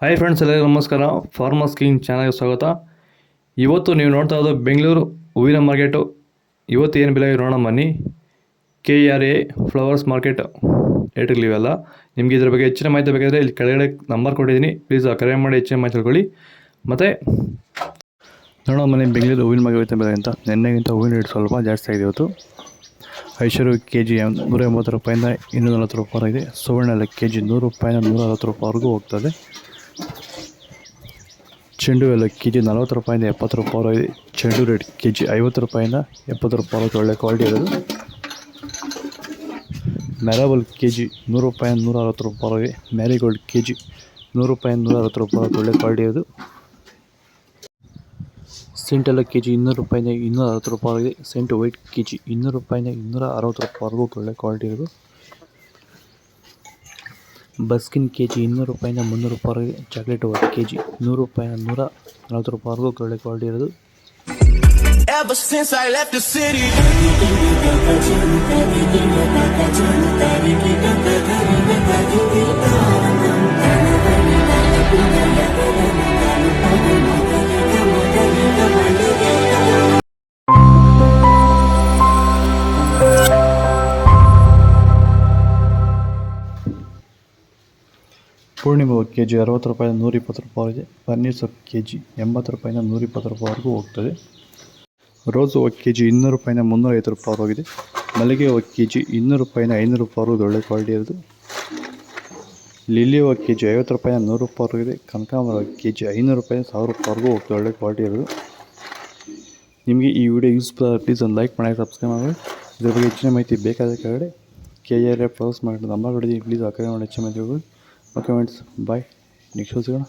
Hi friends, ಎಲ್ಲರಿಗೂ ನಮಸ್ಕಾರ. Farmers king ಚಾನಲ್ಗೆ ಸ್ವಾಗತ. ಇವತ್ತು ನೀವು ನೋಡ್ತಾ ಇರೋದು ಬೆಂಗಳೂರು ಹೂವಿನ ಮಾರ್ಕೆಟು. ಇವತ್ತು ಏನು ಬೆಲೆ ನೋಡೋಣ ಬನ್ನಿ. KRA ಫ್ಲವರ್ಸ್ ಮಾರ್ಕೆಟ್ ರೇಟ್ಗಳಿವೆಲ್ಲ. ನಿಮಗೆ ಇದ್ರ ಬಗ್ಗೆ ಹೆಚ್ಚಿನ ಮಾಹಿತಿ ಬೇಕಾದರೆ ಇಲ್ಲಿ ಕೆಳಗಡೆ ನಂಬರ್ ಕೊಟ್ಟಿದ್ದೀನಿ, ಪ್ಲೀಸ್ ಕರೆ ಮಾಡಿ ಹೆಚ್ಚಿನ ಮಾಹಿತಿ ತಿಳ್ಕೊಳ್ಳಿ. ಮತ್ತು ನೋಡೋಣ ಬನ್ನಿ ಬೆಂಗಳೂರು ಹೂವಿನ ಮಾರ್ಕೆಟ್ ಬೆಲೆ ಅಂತ. ನಿನ್ನೆಗಿಂತ ಹೂವಿನ ರೇಟ್ ಸ್ವಲ್ಪ ಜಾಸ್ತಿ ಆಗಿದೆ ಇವತ್ತು. ಐಶ್ವರ್ಯ KG 180 ರೂಪಾಯಿಂದ 240 ರೂಪಾಯಿ ಇದೆ. ಸುವರ್ಣ KG 100 ರೂಪಾಯಿಂದ 160 ರೂಪಾಯಿವರೆಗೂ ಹೋಗ್ತದೆ. ಚೆಂಡು ಎಲ್ಲ KG 40 ರೂಪಾಯಿಂದ 70 ರೂಪಾಯಿ. ಚೆಂಡು ರೇಟ್ KG 50 ರೂಪಾಯಿಂದ 70 ರೂಪಾಯಿ, ಒಳ್ಳೆ ಕ್ವಾಲಿಟಿ ಇರೋದು. ಮ್ಯಾರಬಲ್ KG 100 ರೂಪಾಯಿಂದ 160 ರೂಪಾಯಿ. ಮ್ಯಾರಿಗೋಲ್ಡ್ KG 100 ರೂಪಾಯಿಂದ 160 ರೂಪಾಯಿ, ಒಳ್ಳೆ ಕ್ವಾಲಿಟಿ ಇರೋದು. ಸೆಂಟ್ ಎಲ್ಲ KG 200 ರೂಪಾಯಿಂದ 260 ರೂಪಾಯಿ. ಸೆಂಟ್ ವೈಟ್ KG 200 ರೂಪಾಯಿಂದ 260 ರೂಪಾಯಿವರೆಗೂ, ಒಳ್ಳೆ ಕ್ವಾಲಿಟಿ ಇರೋದು. ಬಸ್ಕಿನ್ KG 200 ರೂಪಾಯಿಂದ 300 ರೂಪಾಯಿ. ಚಾಕ್ಲೇಟ್ ವೈಟ್ KG 100 ರೂಪಾಯಿಂದ 140 ರೂಪಾಯಿವರೆಗೂ, ಒಳ್ಳೆ ಕ್ವಾಲಿಟಿ ಇರೋದು. Ever since I left the city. Purnima KG 60 ರೂಪಾಯಿಂದ 120 ರೂಪಾಯಿ. ಪನ್ನೀರ್ ಸೊಪ್ಪು KG 80 ರೂಪಾಯಿಂದ 120 ರೂಪಾಯಿವರೆಗೂ ಹೋಗ್ತದೆ. ರೋಸು KG 200 ರೂಪಾಯಿಂದ 350 ರೂಪಾಯಿವರೆಗಿದೆ. ಮಲ್ಲಿಗೆ KG 200 ರೂಪಾಯಿಂದ 500 ರೂಪಾಯಿವರೆಗೂ, ಒಳ್ಳೆ ಕ್ವಾಲಿಟಿ ಇರೋದು. ಲಿಲ್ಲಿ KG 50 ರೂಪಾಯಿಂದ 100 ರೂಪಾಯಿವರೆಗಿದೆ. ಕನಕಾಂಬರ KG 500 ರೂಪಾಯಿಂದ 1000 ರೂಪಾಯಿವರೆಗೂ ಹೋಗ್ತದೆ, ಒಳ್ಳೆ ಕ್ವಾಲಿಟಿ ಇರೋದು. ನಿಮಗೆ ಈ ವಿಡಿಯೋ ಯೂಸ್ಫುಲ್ ಆದರೆ ಪ್ಲೀಸ್ ಒಂದು ಲೈಕ್ ಮಾಡಿ, ಸಬ್ಸ್ಕ್ರೈಬ್ ಮಾಡಿ. ಇದ್ರ ಬಗ್ಗೆ ಹೆಚ್ಚಿನ ಮಾಹಿತಿ ಬೇಕಾದ ಕೆಳಗಡೆ KRA ಫ್ಲವರ್ಸ್ ಮಾರ್ಕೆಟ್ ನಂಬರ್ ಕೊಟ್ಟಿದ್ದೀನಿ, ಪ್ಲೀಸ್ ಕರೆ ಮಾಡಿ ಹೆಚ್ಚಿನ ಮಾಹಿತಿ. ಓಕೆ ಫ್ರೆಂಡ್ಸ್, ಬಾಯ್. ನೆಕ್ಸ್ಟ್ ಸಿಗೋಣ.